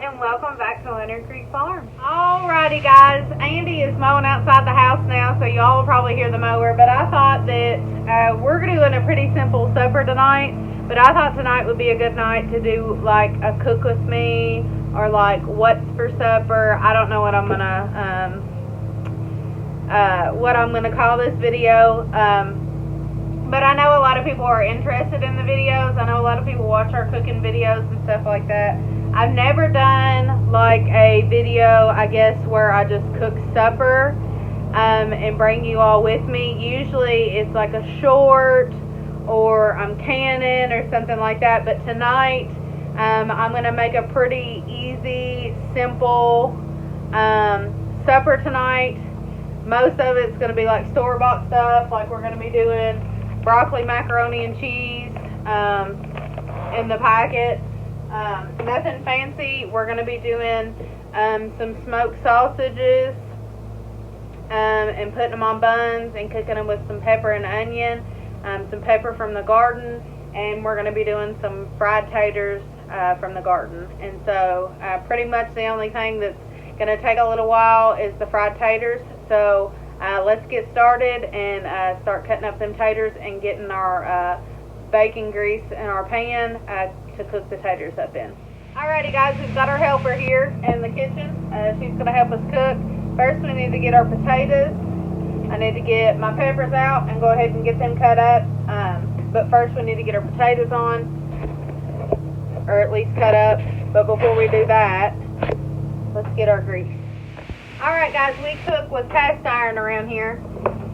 and welcome back to Leonard Creek Farm. Alrighty guys, Andy is mowing outside the house now, so y'all will probably hear the mower, but I thought that we're doing a pretty simple supper tonight, but I thought tonight would be a good night to do like a cook with me, or like what's for supper. I don't know what I'm gonna call this video, but I know a lot of people are interested in the videos. I know a lot of people watch our cooking videos and stuff like that. I've never done like a video, I guess, where I just cook supper and bring you all with me. Usually it's like a short, or I'm canning or something like that. But tonight I'm going to make a pretty easy, simple supper tonight. Most of it's going to be like store-bought stuff, like we're going to be doing broccoli, macaroni, and cheese in the packet. Nothing fancy. We're going to be doing some smoked sausages and putting them on buns and cooking them with some pepper and onion, some pepper from the garden, and we're going to be doing some fried taters from the garden. And so pretty much the only thing that's going to take a little while is the fried taters. So let's get started and start cutting up them taters and getting our bacon grease in our pan to cook the taters up in. Alrighty guys, we've got our helper here in the kitchen. She's going to help us cook. First we need to get our potatoes. I need to get my peppers out and go ahead and get them cut up. But first we need to get our potatoes on, or at least cut up. But before we do that, let's get our grease. Alright guys, we cook with cast iron around here.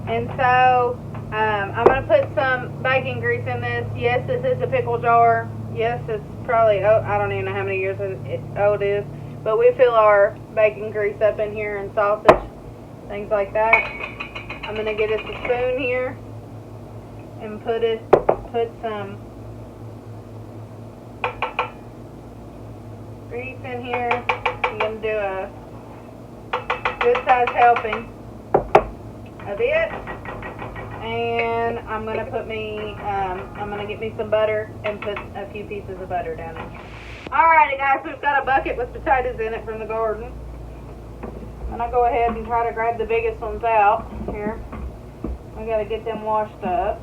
And so I'm going to put some bacon grease in this. Yes, this is a pickle jar. Yes, it's probably, I don't even know how many years old it is. But we fill our bacon grease up in here, and sausage, things like that. I'm going to get us a spoon here and put some grease in here. I'm going to do a good size helping of it. And I'm gonna get me some butter and put a few pieces of butter down in here. Alrighty guys, we've got a bucket with potatoes in it from the garden. And I'll go ahead and try to grab the biggest ones out here. We gotta get them washed up.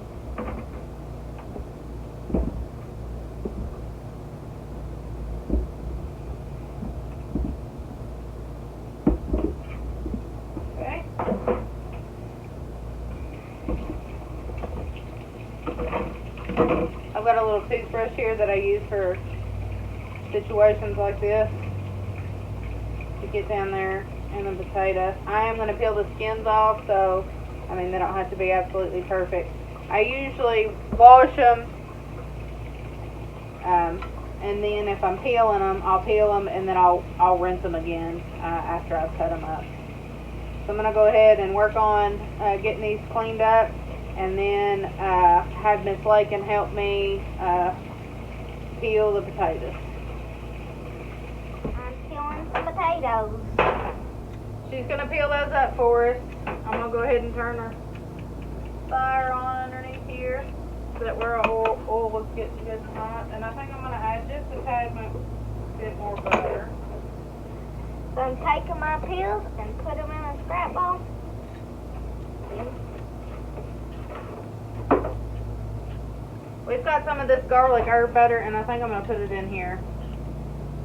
I've got a little toothbrush here that I use for situations like this to get down there in the potato. I am going to peel the skins off, so I mean they don't have to be absolutely perfect. I usually wash them, and then if I'm peeling them, I'll peel them and then I'll rinse them again after I've cut them up. So I'm going to go ahead and work on getting these cleaned up, and then have Miss Lakin help me peel the potatoes. I'm peeling some potatoes. She's going to peel those up for us. I'm going to go ahead and turn her fire on underneath here so that our oil is getting good and hot. And I think I'm going to add just a tad bit more butter. So I'm taking my peels and put them in a scrap bowl. We've got some of this garlic herb butter, and I think I'm going to put it in here.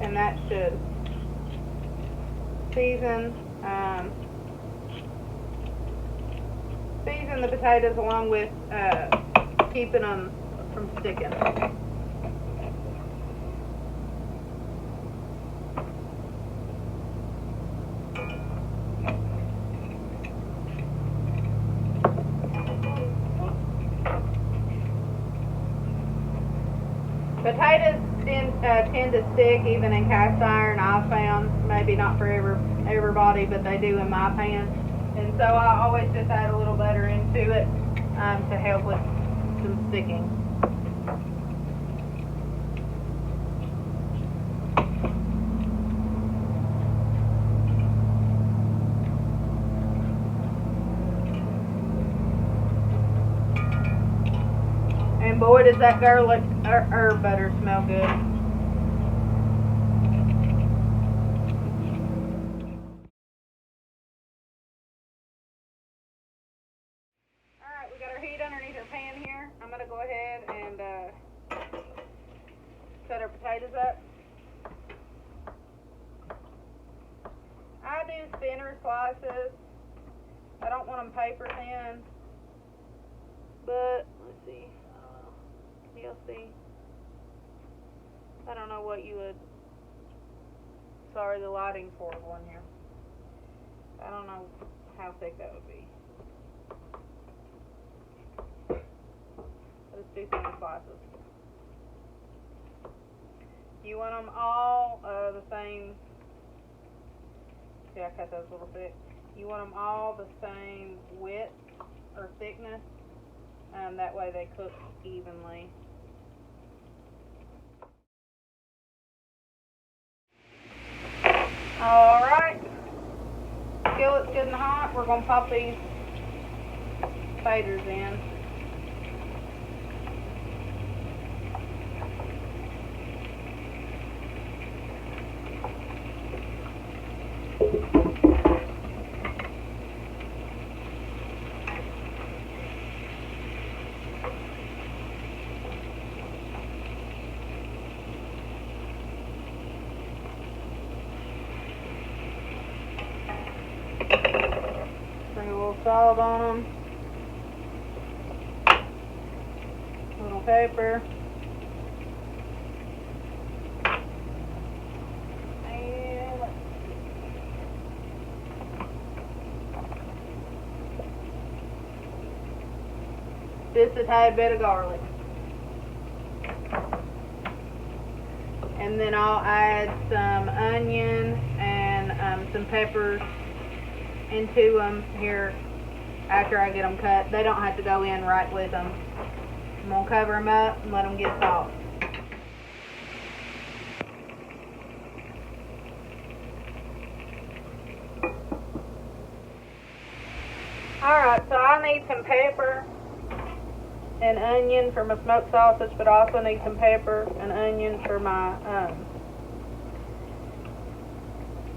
And that should season the potatoes along with keeping them from sticking. Potatoes tend to stick even in cast iron, I've found. Maybe not for everybody, but they do in my pan. And so I always just add a little butter into it to help with some sticking. And boy, does that garlic herb butter smell good. that. I do thinner slices. I don't want them paper thin. But, let's see. You'll see. I don't know what you would. Sorry, the lighting's horrible in here. I don't know how thick that would be. Let's do thin slices. You want them all the same. See, I cut those a little thick. You want them all the same width or thickness. That way they cook evenly. Alright. Skillet's good and hot. We're going to pop these faders in. Bring a little salt on them. A little pepper. And let's see. Just a tiny bit of garlic. And then I'll add some onion and some peppers into them here after I get them cut. They don't have to go in right with them. I'm going to cover them up and let them get soft. Alright, so I need some pepper and onion for my smoked sausage, but I also need some pepper and onion for my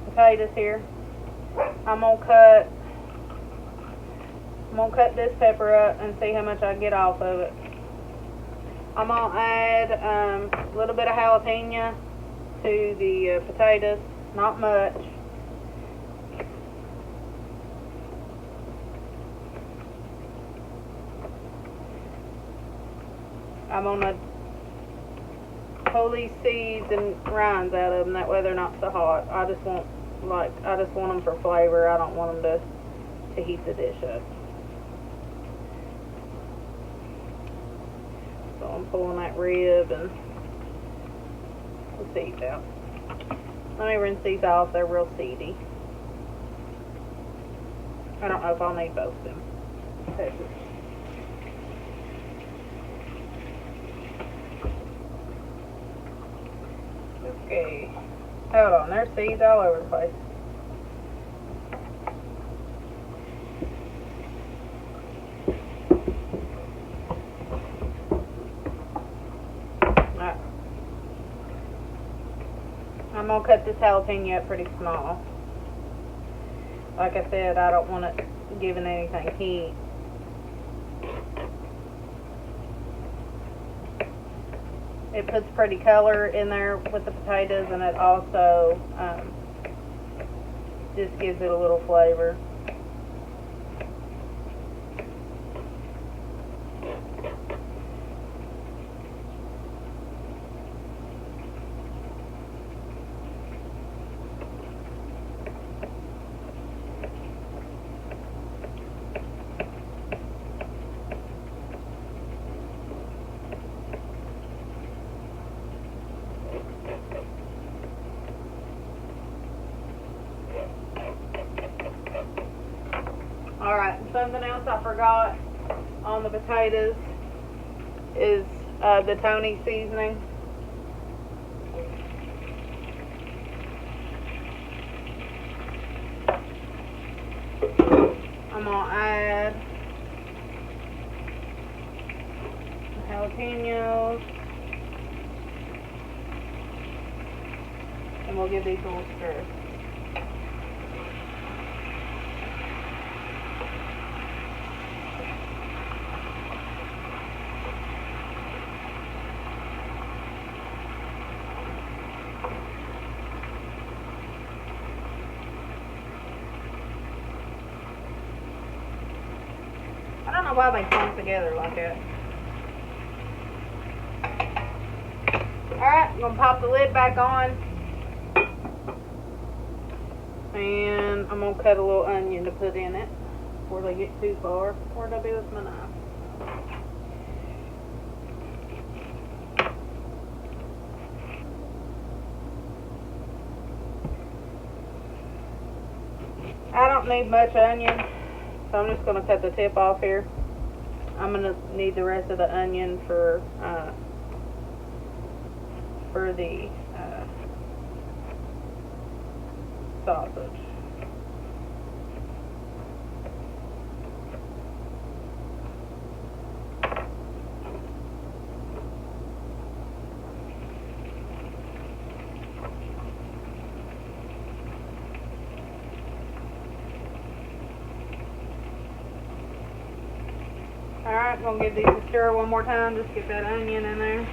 potatoes here. I'm gonna cut this pepper up and see how much I get off of it. I'm gonna add a little bit of jalapeno to the potatoes, not much. I'm gonna pull these seeds and rinds out of them, that way they're not so hot. I just want them for flavor. I don't want them to heat the dish up. So I'm pulling that rib and the seeds out. Let me rinse these off. They're real seedy. I don't know if I'll need both of them peppers. Okay. Hold on, there's seeds all over the place. Alright. I'm gonna cut this jalapeno up pretty small. Like I said, I don't want it giving anything heat. It puts pretty color in there with the potatoes, and it also just gives it a little flavor. Alright, something else I forgot on the potatoes is the Tony seasoning. I'm going to add the jalapenos, and we'll give these a little stir. know why they clump together like that. Alright, I'm going to pop the lid back on. And I'm going to cut a little onion to put in it before they get too far. Where'd I be with my knife? I don't need much onion, so I'm just going to cut the tip off here. I'm going to need the rest of the onion for the sausage. Alright, I'm going to give these a stir one more time, just get that onion in there.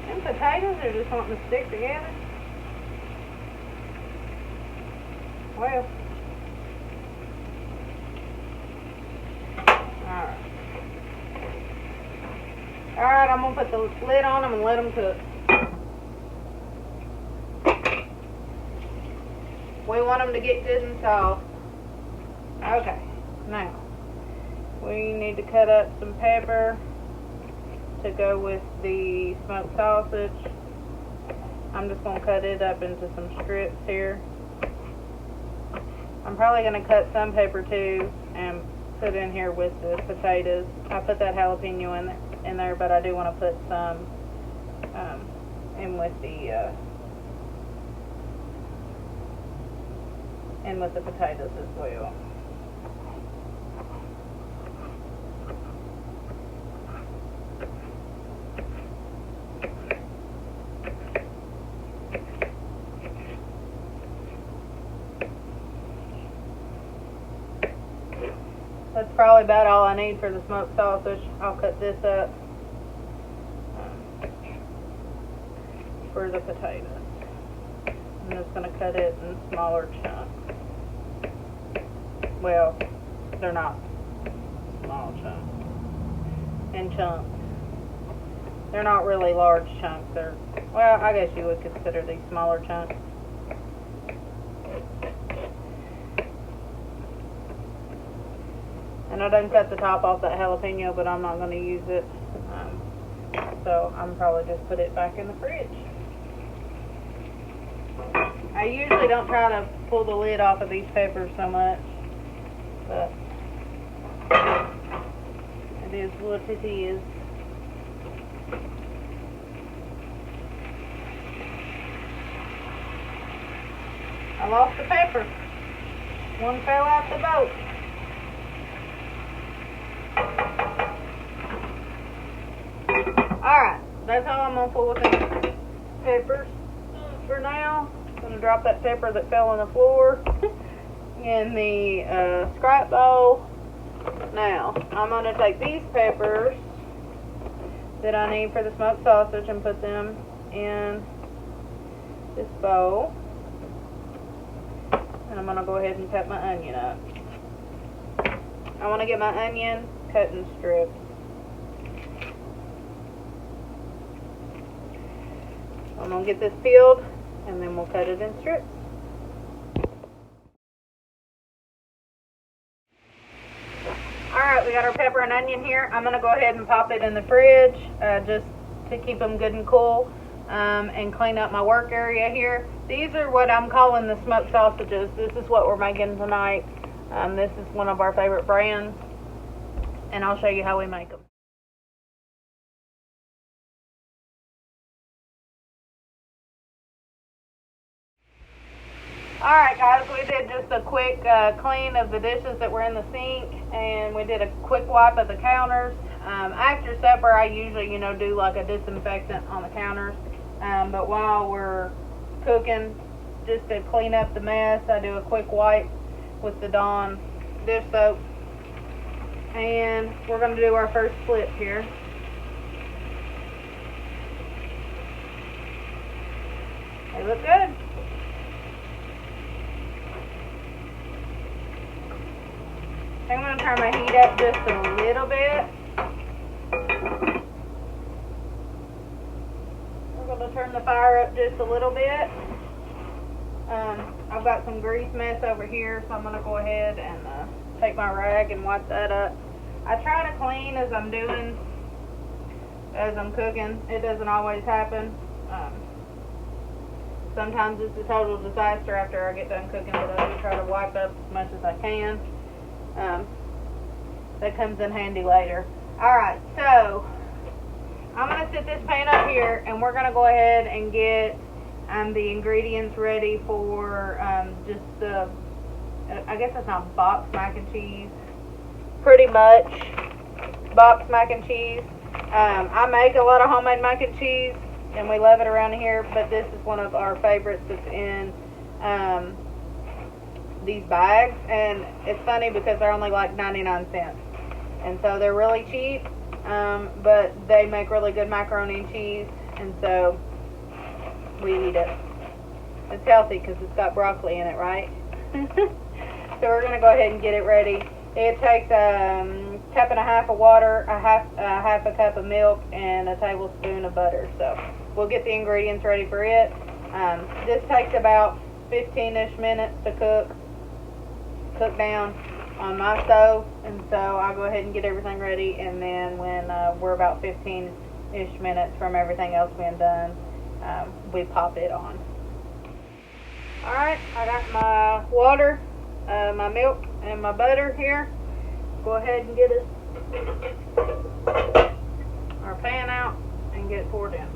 Them potatoes are just wanting to stick together. Well. Alright. Alright, I'm going to put the lid on them and let them cook. We want them to get good and soft. Okay, now we need to cut up some pepper to go with the smoked sausage. I'm just going to cut it up into some strips here. I'm probably going to cut some pepper too and put in here with the potatoes. I put that jalapeno in there, but I do want to put some in with the potatoes as well. That's probably about all I need for the smoked sausage. I'll cut this up for the potatoes. I'm just going to cut it in smaller chunks. Well, they're not small chunks. In chunks. They're not really large chunks. They're, well, I guess you would consider these smaller chunks. And I done cut the top off that jalapeno, but I'm not going to use it. So I'm probably just put it back in the fridge. I usually don't try to pull the lid off of these peppers so much, but it is what it is. I lost the pepper. One fell out the boat. Alright, that's all I'm going to pull with these peppers for now. I'm going to drop that pepper that fell on the floor in the scrap bowl. Now, I'm going to take these peppers that I need for the smoked sausage and put them in this bowl. And I'm going to go ahead and cut my onion up. I want to get my onion cut in strips. I'm going to get this peeled and then we'll cut it in strips. Alright, we got our pepper and onion here. I'm going to go ahead and pop it in the fridge just to keep them good and cool and clean up my work area here. These are what I'm calling the smoked sausages. This is what we're making tonight. This is one of our favorite brands and I'll show you how we make them. Alright guys, we did just a quick clean of the dishes that were in the sink, and we did a quick wipe of the counters. After supper I usually, do like a disinfectant on the counters, but while we're cooking, just to clean up the mess, I do a quick wipe with the Dawn dish soap. And we're going to do our first flip here. They look good. I think I'm going to turn my heat up just a little bit. We're going to turn the fire up just a little bit. I've got some grease mess over here, so I'm going to go ahead and take my rag and wipe that up. I try to clean as I'm cooking. It doesn't always happen. Sometimes it's a total disaster after I get done cooking, but I do try to wipe up as much as I can. That comes in handy later. Alright, so I'm going to sit this pan up here, and we're going to go ahead and get the ingredients ready for just the, I guess it's not box mac and cheese. Pretty much box mac and cheese. I make a lot of homemade mac and cheese, and we love it around here, but this is one of our favorites that's in these bags, and it's funny because they're only like 99 cents, and so they're really cheap, but they make really good macaroni and cheese, and so we eat it. It's healthy because it's got broccoli in it, right? So we're going to go ahead and get it ready. It takes a cup and a half of water, a half a cup of milk, and a tablespoon of butter. So we'll get the ingredients ready for it. This takes about 15-ish minutes to cook down on my stove, and so I'll go ahead and get everything ready, and then when we're about 15-ish minutes from everything else being done, we pop it on. Alright, I got my water, my milk, and my butter here. Go ahead and get our pan out and get it poured in.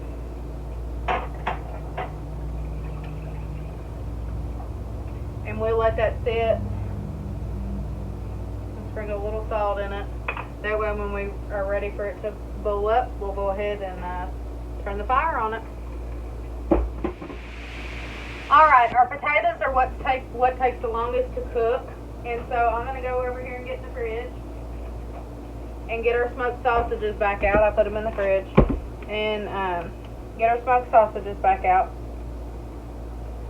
And we'll let that sit. Sprinkle a little salt in it. That way when we are ready for it to boil up, we'll go ahead and turn the fire on it. Alright, our potatoes are what takes the longest to cook. And so I'm going to go over here and get in the fridge and get our smoked sausages back out. I put them in the fridge. And get our smoked sausages back out.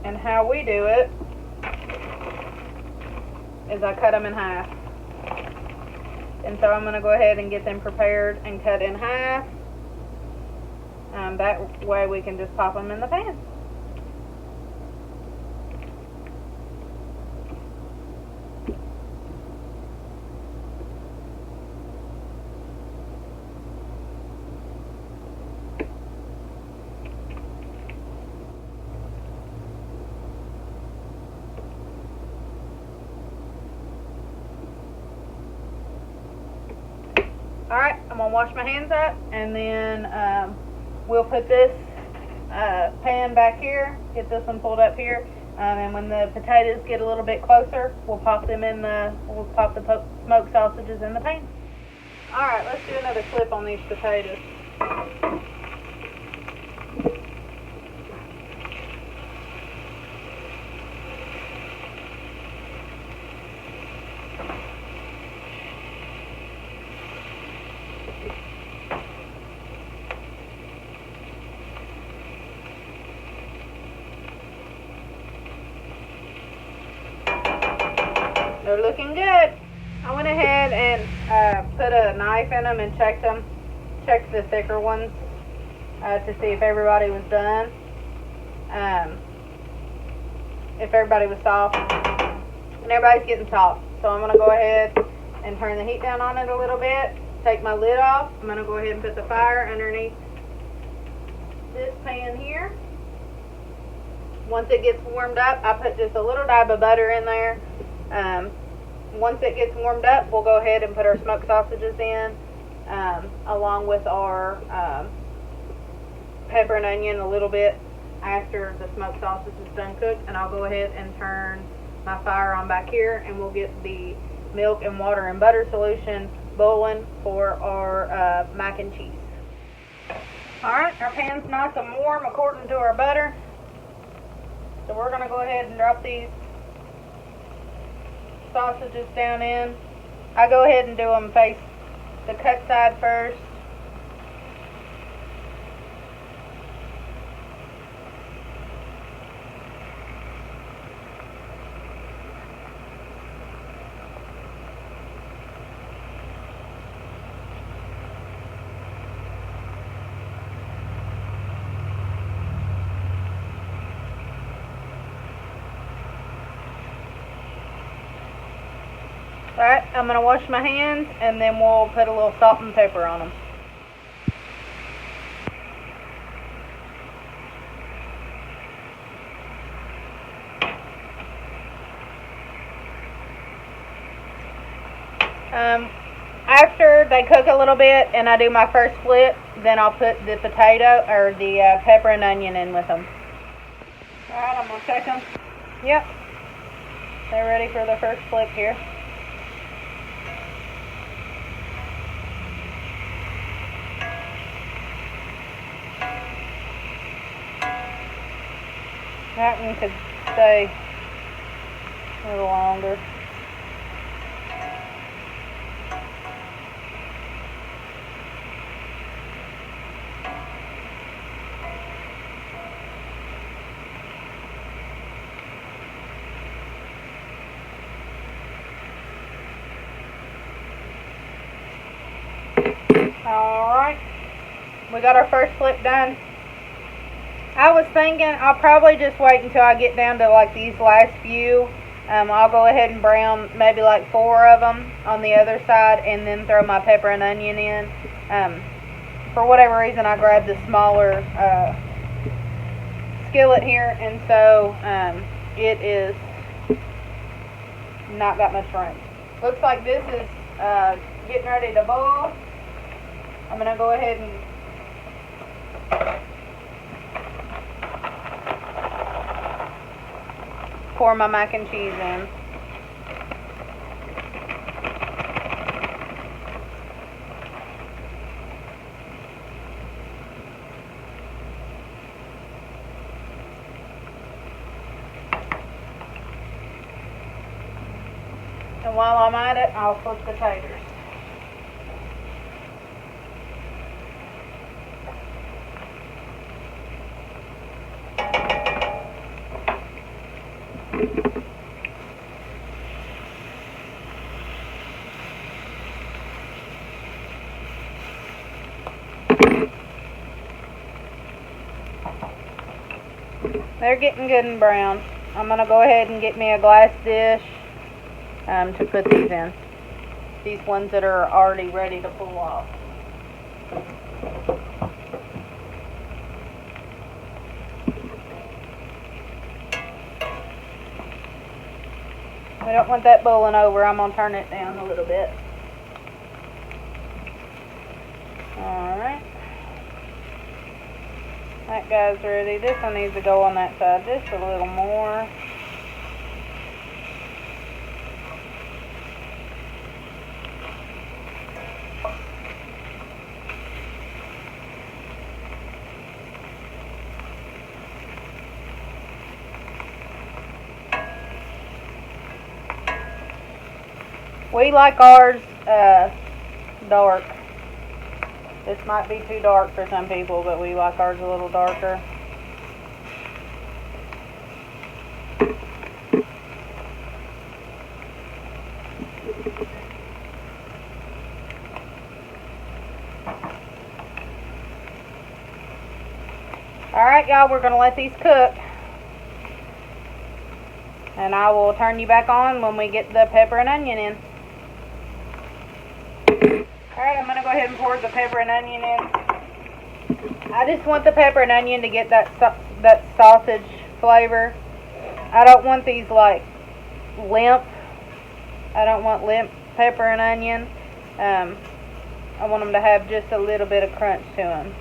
And how we do it is I cut them in half. And so I'm going to go ahead and get them prepared and cut in half. That way we can just pop them in the pan. Alright, I'm going to wash my hands up, and then we'll put this pan back here, get this one pulled up here, and when the potatoes get a little bit closer, we'll pop the smoked sausages in the pan. Alright, let's do another flip on these potatoes. They're looking good. I went ahead and put a knife in them and checked the thicker ones to see if everybody was done. If everybody was soft. And everybody's getting soft. So I'm going to go ahead and turn the heat down on it a little bit. Take my lid off. I'm going to go ahead and put the fire underneath this pan here. Once it gets warmed up, I put just a little dab of butter in there. Once it gets warmed up, we'll go ahead and put our smoked sausages in, along with our pepper and onion a little bit after the smoked sausage is done cooked. And I'll go ahead and turn my fire on back here, and we'll get the milk and water and butter solution boiling for our mac and cheese. Alright, our pan's nice and warm according to our butter. So we're going to go ahead and drop these sausages down in. I go ahead and do them face the cut side first. Alright, I'm going to wash my hands and then we'll put a little salt and pepper on them. After they cook a little bit and I do my first flip, then I'll put the potato or the pepper and onion in with them. Alright, I'm going to check them. Yep. They're ready for the first flip here. That one could stay a little longer. Alright, we got our first flip done. I was thinking I'll probably just wait until I get down to like these last few. I'll go ahead and brown maybe like 4 of them on the other side and then throw my pepper and onion in. For whatever reason I grabbed the smaller skillet here, and so it is not got much room. Looks like this is getting ready to boil. I'm going to go ahead and pour my mac and cheese in. And while I'm at it, I'll flip the taters. They're getting good and brown. I'm going to go ahead and get me a glass dish to put these in. These ones that are already ready to pull off. We don't want that boiling over. I'm going to turn it down a little bit. Alright. That guy's ready. This one needs to go on that side just a little more. We like ours dark. This might be too dark for some people, but we like ours a little darker. Alright, y'all, we're going to let these cook. And I will turn you back on when we get the pepper and onion in. Alright, I'm going to go ahead and pour the pepper and onion in. I just want the pepper and onion to get that sausage flavor. I don't want these like limp. I don't want limp pepper and onion. I want them to have just a little bit of crunch to them.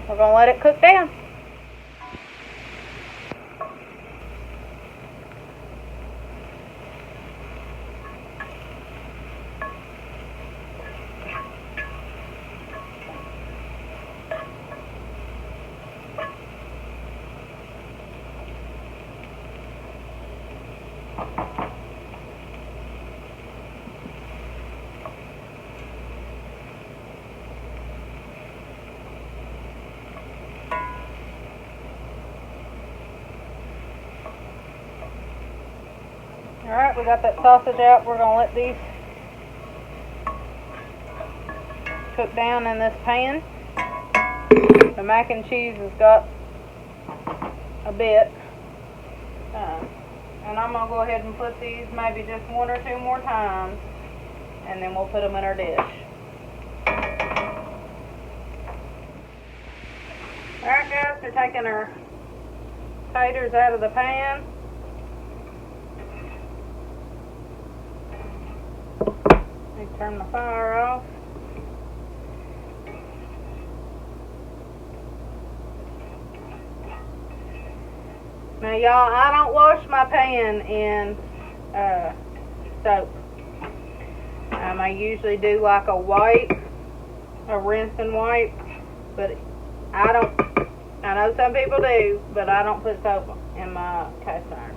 We're going to let it cook down. Alright, we got that sausage out. We're going to let these cook down in this pan. The mac and cheese has got a bit. And I'm going to go ahead and put these maybe just 1 or 2 more times. And then we'll put them in our dish. Alright guys, we're taking our taters out of the pan. Let me turn the fire off. Now y'all, I don't wash my pan in soap. I usually do like a wipe, a rinse and wipe, but I know some people do, but I don't put soap in my cast iron.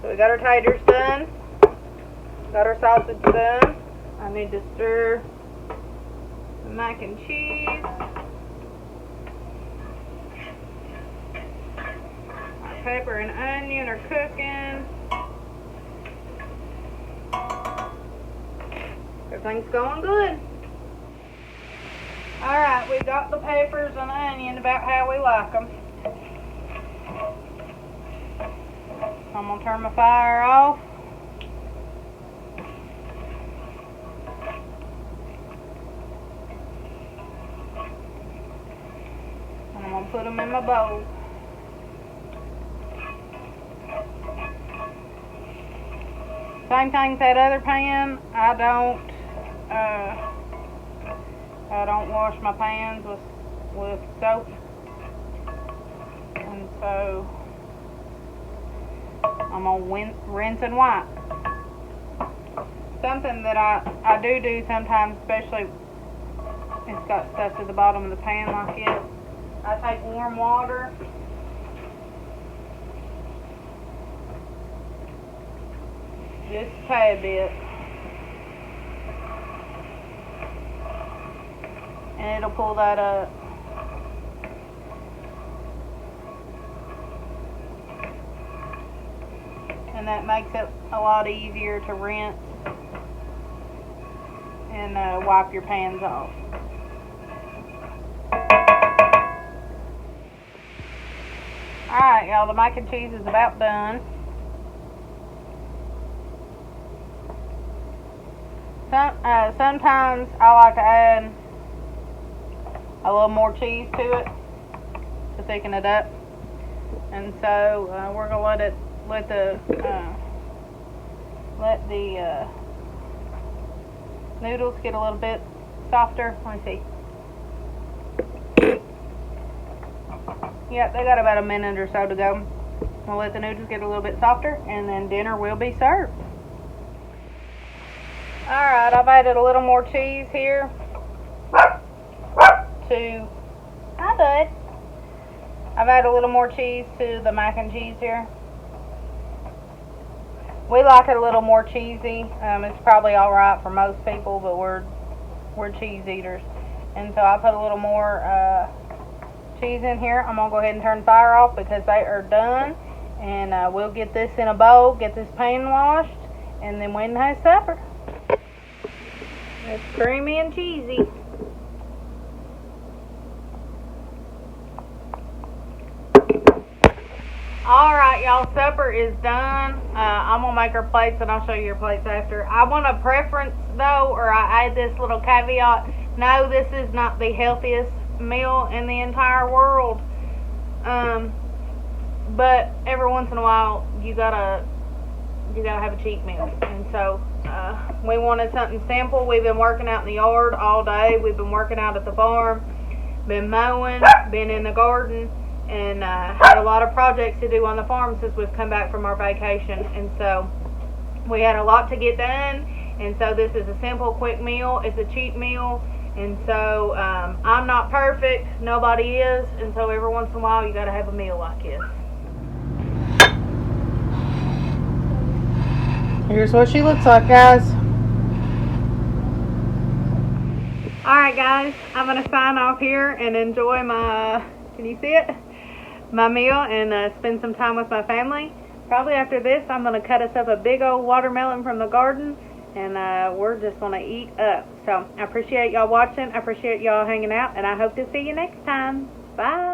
So we got our taters done, got our sausage done. I need to stir the mac and cheese. Our pepper and onion are cooking. Everything's going good. Alright, we got the peppers and onion about how we like them. I'm going to turn my fire off. And I'm going to put them in my bowl. Same thing as that other pan. I don't wash my pans with soap, and so I'm gonna rinse and wipe. Something that I do sometimes, especially it's got stuff to the bottom of the pan like it. I take warm water. Just a tad bit. And it'll pull that up. And that makes it a lot easier to rinse and wipe your pans off. Alright y'all, the mac and cheese is about done. Sometimes I like to add a little more cheese to it to thicken it up, and so we're gonna let the noodles get a little bit softer. Let me see. Yep, they got about a minute or so to go. We'll let the noodles get a little bit softer, and then dinner will be served. Alright, I've added a little more cheese here to, hi bud. I've added a little more cheese to the mac and cheese here. We like it a little more cheesy. It's probably alright for most people, but we're cheese eaters. And so I put a little more cheese in here. I'm going to go ahead and turn the fire off because they are done. And we'll get this in a bowl, get this pan washed, and then we can have supper. It's creamy and cheesy. Alright y'all, supper is done. I'm going to make our plates and I'll show you your plates after. I want a preference though, or I add this little caveat. No, this is not the healthiest meal in the entire world. But every once in a while you gotta have a cheat meal. And so we wanted something simple. We've been working out in the yard all day. We've been working out at the farm, been mowing, been in the garden, and had a lot of projects to do on the farm since we've come back from our vacation. And so we had a lot to get done, and so this is a simple, quick meal. It's a cheat meal, and so I'm not perfect. Nobody is, and so every once in a while you got to have a meal like this. Here's what she looks like, guys. Alright guys, I'm going to sign off here and enjoy my, can you see it? My meal, and spend some time with my family. probably after this, I'm going to cut us up a big old watermelon from the garden, and we're just going to eat up. So I appreciate y'all watching. I appreciate y'all hanging out, and I hope to see you next time. Bye.